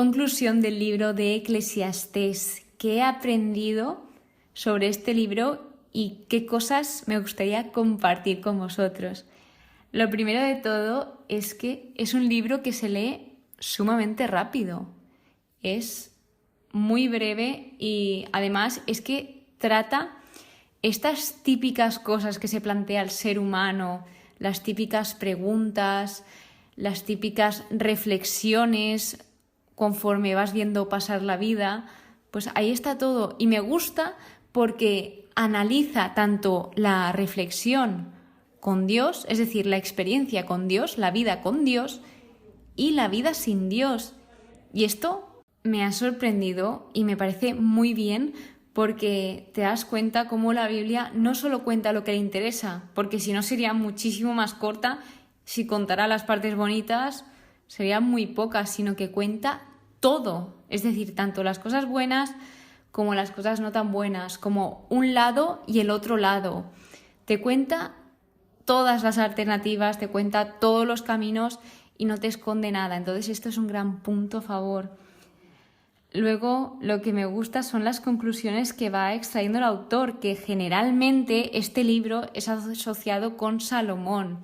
conclusión del libro de Eclesiastés. ¿Qué he aprendido sobre este libro y qué cosas me gustaría compartir con vosotros? Lo primero de todo es que es un libro que se lee sumamente rápido. Es muy breve y además es que trata estas típicas cosas que se plantea el ser humano, las típicas preguntas, las típicas reflexiones conforme vas viendo pasar la vida, pues ahí está todo. Y me gusta porque analiza tanto la reflexión con Dios, es decir, la experiencia con Dios, la vida con Dios y la vida sin Dios. Y esto me ha sorprendido y me parece muy bien porque te das cuenta cómo la Biblia no solo cuenta lo que le interesa, porque si no sería muchísimo más corta, si contara las partes bonitas serían muy pocas, sino que cuenta todo, es decir, tanto las cosas buenas como las cosas no tan buenas, como un lado y el otro lado. Te cuenta todas las alternativas, te cuenta todos los caminos y no te esconde nada. Entonces esto es un gran punto a favor. Luego, lo que me gusta son las conclusiones que va extrayendo el autor, que generalmente este libro es asociado con Salomón.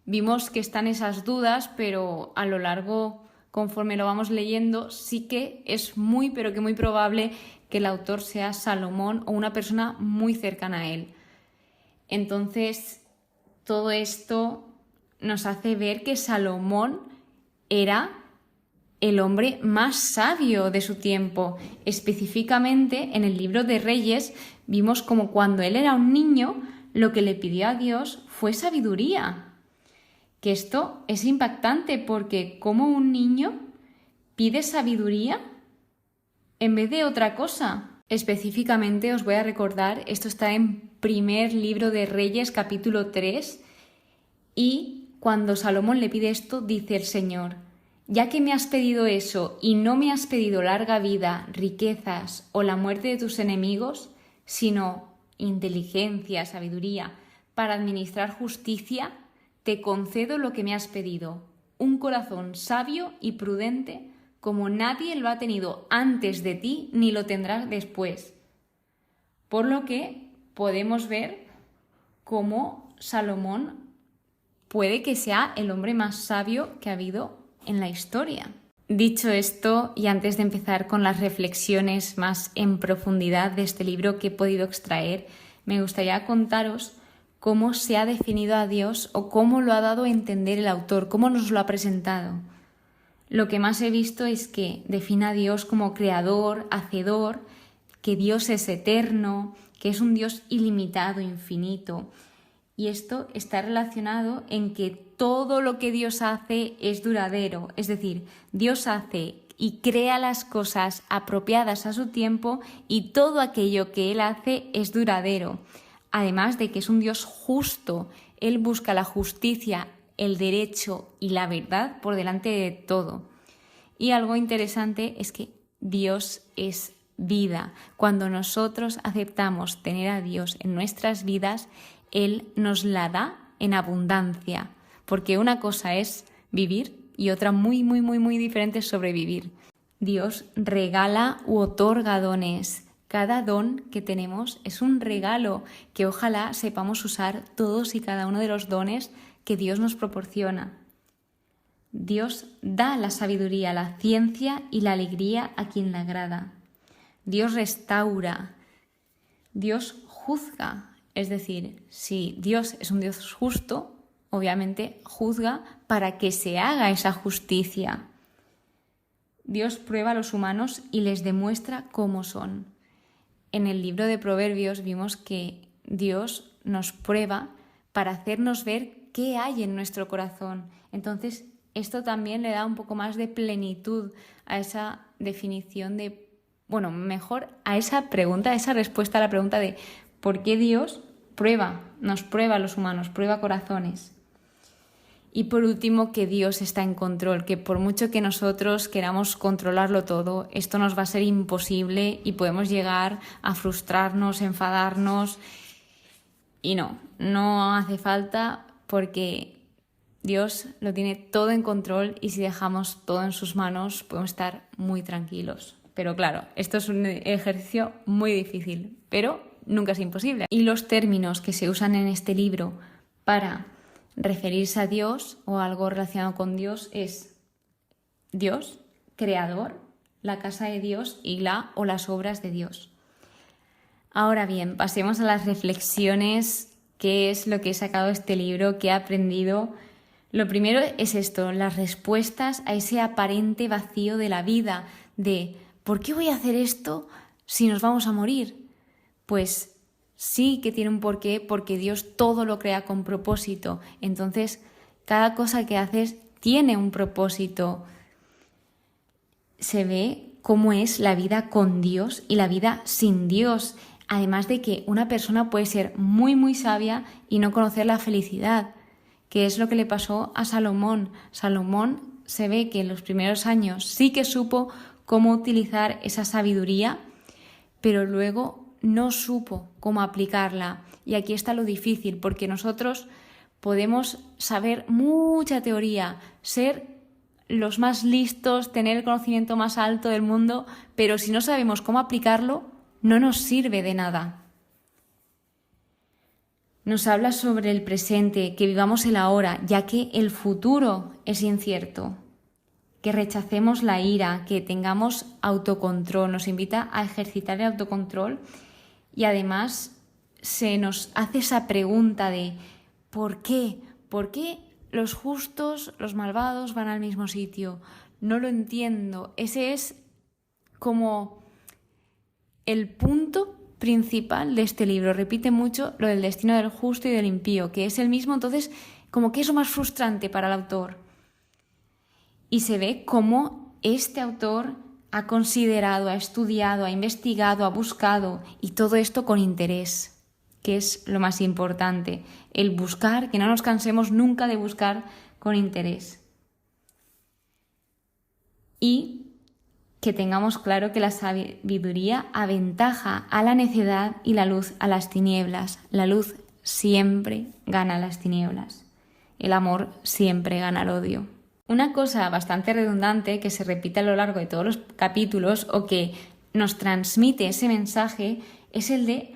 Vimos que están esas dudas, pero a lo largo, conforme lo vamos leyendo, sí que es muy, pero que muy probable que el autor sea Salomón o una persona muy cercana a él. Entonces, todo esto nos hace ver que Salomón era el hombre más sabio de su tiempo. Específicamente, en el libro de Reyes, vimos como cuando él era un niño, lo que le pidió a Dios fue sabiduría. Que esto es impactante porque como un niño pide sabiduría en vez de otra cosa. Específicamente os voy a recordar, esto está en primer libro de Reyes, capítulo 3, y cuando Salomón le pide esto, dice el Señor: ya que me has pedido eso y no me has pedido larga vida, riquezas o la muerte de tus enemigos, sino inteligencia, sabiduría, para administrar justicia, te concedo lo que me has pedido, un corazón sabio y prudente como nadie lo ha tenido antes de ti ni lo tendrás después. Por lo que podemos ver cómo Salomón puede que sea el hombre más sabio que ha habido en la historia. Dicho esto, y antes de empezar con las reflexiones más en profundidad de este libro que he podido extraer, me gustaría contaros cómo se ha definido a Dios o cómo lo ha dado a entender el autor, cómo nos lo ha presentado. Lo que más he visto es que define a Dios como creador, hacedor, que Dios es eterno, que es un Dios ilimitado, infinito. Y esto está relacionado en que todo lo que Dios hace es duradero. Es decir, Dios hace y crea las cosas apropiadas a su tiempo y todo aquello que Él hace es duradero. Además de que es un Dios justo. Él busca la justicia, el derecho y la verdad por delante de todo. Y algo interesante es que Dios es vida. Cuando nosotros aceptamos tener a Dios en nuestras vidas, Él nos la da en abundancia. Porque una cosa es vivir y otra muy, muy, muy, muy diferente es sobrevivir. Dios regala u otorga dones. Cada don que tenemos es un regalo que ojalá sepamos usar todos y cada uno de los dones que Dios nos proporciona. Dios da la sabiduría, la ciencia y la alegría a quien le agrada. Dios restaura. Dios juzga. Es decir, si Dios es un Dios justo, obviamente juzga para que se haga esa justicia. Dios prueba a los humanos y les demuestra cómo son. En el libro de Proverbios vimos que Dios nos prueba para hacernos ver qué hay en nuestro corazón. Entonces, esto también le da un poco más de plenitud a esa definición de, bueno, mejor a esa pregunta, a esa respuesta a la pregunta de ¿por qué Dios nos prueba a los humanos, prueba corazones? Y por último, que Dios está en control, que por mucho que nosotros queramos controlarlo todo, esto nos va a ser imposible y podemos llegar a frustrarnos, enfadarnos. Y no hace falta, porque Dios lo tiene todo en control y si dejamos todo en sus manos podemos estar muy tranquilos. Pero claro, esto es un ejercicio muy difícil, pero nunca es imposible. Y los términos que se usan en este libro para referirse a Dios o algo relacionado con Dios es Dios, creador, la casa de Dios y la o las obras de Dios. Ahora bien, pasemos a las reflexiones. ¿Qué es lo que he sacado de este libro? ¿Qué he aprendido? Lo primero es esto, las respuestas a ese aparente vacío de la vida, de ¿por qué voy a hacer esto si nos vamos a morir? Pues sí que tiene un porqué, porque Dios todo lo crea con propósito. Entonces, cada cosa que haces tiene un propósito. Se ve cómo es la vida con Dios y la vida sin Dios. Además de que una persona puede ser muy, muy sabia y no conocer la felicidad, que es lo que le pasó a Salomón. Salomón se ve que en los primeros años sí que supo cómo utilizar esa sabiduría, pero luego no supo cómo aplicarla. Y aquí está lo difícil, porque nosotros podemos saber mucha teoría, ser los más listos, tener el conocimiento más alto del mundo, pero si no sabemos cómo aplicarlo, no nos sirve de nada. Nos habla sobre el presente, que vivamos el ahora, ya que el futuro es incierto. Que rechacemos la ira, que tengamos autocontrol. Nos invita a ejercitar el autocontrol y además se nos hace esa pregunta de ¿por qué? ¿Por qué los justos, los malvados van al mismo sitio? No lo entiendo. Ese es como el punto principal de este libro. Repite mucho lo del destino del justo y del impío, que es el mismo, entonces como que es lo más frustrante para el autor. Y se ve cómo este autor ha considerado, ha estudiado, ha investigado, ha buscado, y todo esto con interés, que es lo más importante, el buscar, que no nos cansemos nunca de buscar con interés. Y que tengamos claro que la sabiduría aventaja a la necedad y la luz a las tinieblas. La luz siempre gana a las tinieblas. El amor siempre gana al odio. Una cosa bastante redundante que se repite a lo largo de todos los capítulos o que nos transmite ese mensaje es el de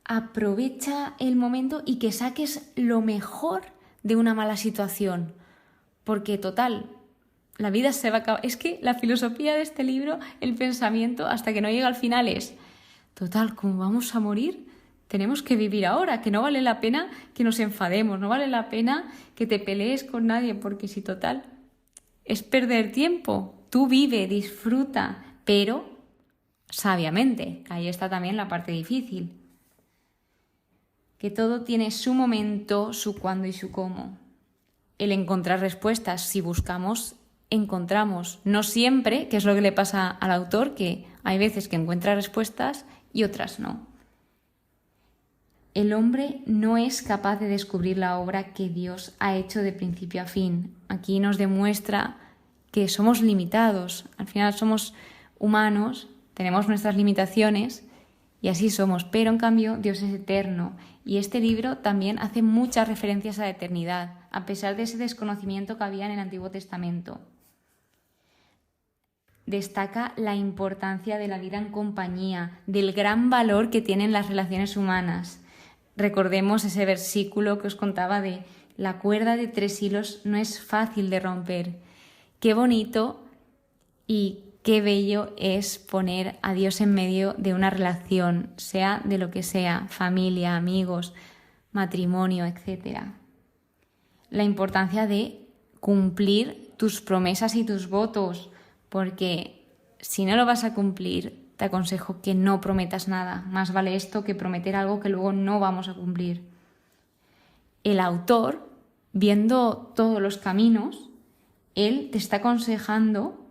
aprovecha el momento y que saques lo mejor de una mala situación. Porque total, la vida se va a acabar. Es que la filosofía de este libro, el pensamiento, hasta que no llega al final es total, como vamos a morir, tenemos que vivir ahora, que no vale la pena que nos enfademos, no vale la pena que te pelees con nadie, porque si total es perder tiempo. Tú vive, disfruta, pero sabiamente. Ahí está también la parte difícil. Que todo tiene su momento, su cuándo y su cómo. El encontrar respuestas, si buscamos, encontramos. No siempre, que es lo que le pasa al autor, que hay veces que encuentra respuestas y otras no. El hombre no es capaz de descubrir la obra que Dios ha hecho de principio a fin. Aquí nos demuestra que somos limitados. Al final somos humanos, tenemos nuestras limitaciones y así somos. Pero en cambio Dios es eterno. Y este libro también hace muchas referencias a la eternidad, a pesar de ese desconocimiento que había en el Antiguo Testamento. Destaca la importancia de la vida en compañía, del gran valor que tienen las relaciones humanas. Recordemos ese versículo que os contaba de la cuerda de 3 hilos no es fácil de romper. Qué bonito y qué bello es poner a Dios en medio de una relación, sea de lo que sea, familia, amigos, matrimonio, etc. La importancia de cumplir tus promesas y tus votos, porque si no lo vas a cumplir, te aconsejo que no prometas nada. Más vale esto que prometer algo que luego no vamos a cumplir. El autor, viendo todos los caminos, él te está aconsejando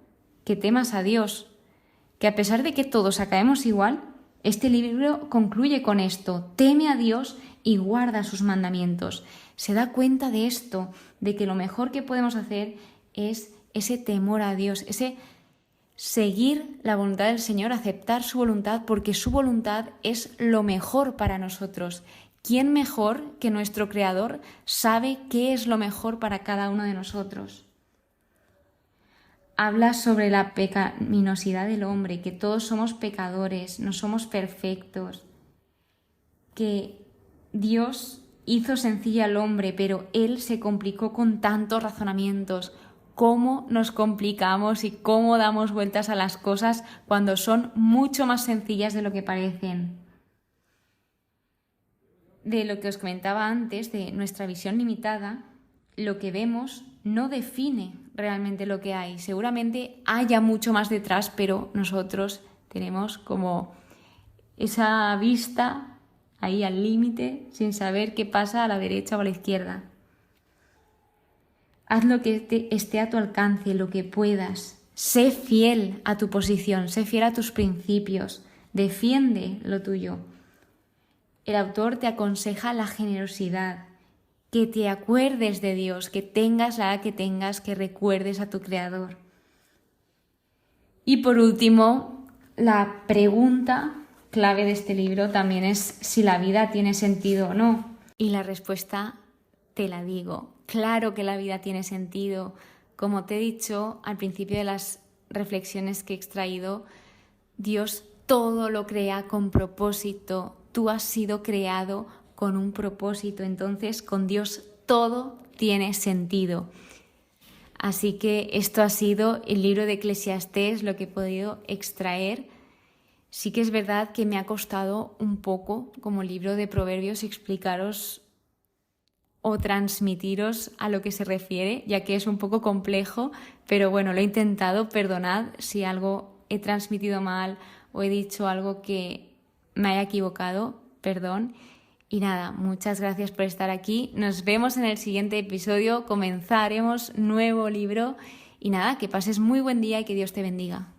que temas a Dios, que a pesar de que todos acabemos igual, este libro concluye con esto: teme a Dios y guarda sus mandamientos. Se da cuenta de esto, de que lo mejor que podemos hacer es ese temor a Dios, ese seguir la voluntad del Señor, aceptar su voluntad, porque su voluntad es lo mejor para nosotros. ¿quién mejor que nuestro Creador sabe qué es lo mejor para cada uno de nosotros? Habla sobre la pecaminosidad del hombre, que todos somos pecadores, no somos perfectos, que Dios hizo sencillo al hombre, pero Él se complicó con tantos razonamientos. ¿Cómo nos complicamos y cómo damos vueltas a las cosas cuando son mucho más sencillas de lo que parecen? De lo que os comentaba antes, de nuestra visión limitada, lo que vemos no define realmente lo que hay. Seguramente haya mucho más detrás, pero nosotros tenemos como esa vista ahí al límite, sin saber qué pasa a la derecha o a la izquierda. Haz lo que esté a tu alcance, lo que puedas. Sé fiel a tu posición, sé fiel a tus principios, defiende lo tuyo. El autor te aconseja la generosidad, que te acuerdes de Dios, que tengas la edad que tengas, que recuerdes a tu Creador. Y por último, la pregunta clave de este libro también es si la vida tiene sentido o no. Y la respuesta te la digo. Claro que la vida tiene sentido. Como te he dicho al principio de las reflexiones que he extraído, Dios todo lo crea con propósito. Tú has sido creado con un propósito, entonces con Dios todo tiene sentido. Así que esto ha sido el libro de Eclesiastés, lo que he podido extraer. Sí que es verdad que me ha costado un poco, como libro de Proverbios, explicaros o transmitiros a lo que se refiere, ya que es un poco complejo, pero bueno, lo he intentado. Perdonad si algo he transmitido mal o he dicho algo que me haya equivocado, perdón. Y nada, muchas gracias por estar aquí. Nos vemos en el siguiente episodio. Comenzaremos nuevo libro. Y nada, que pases muy buen día y que Dios te bendiga.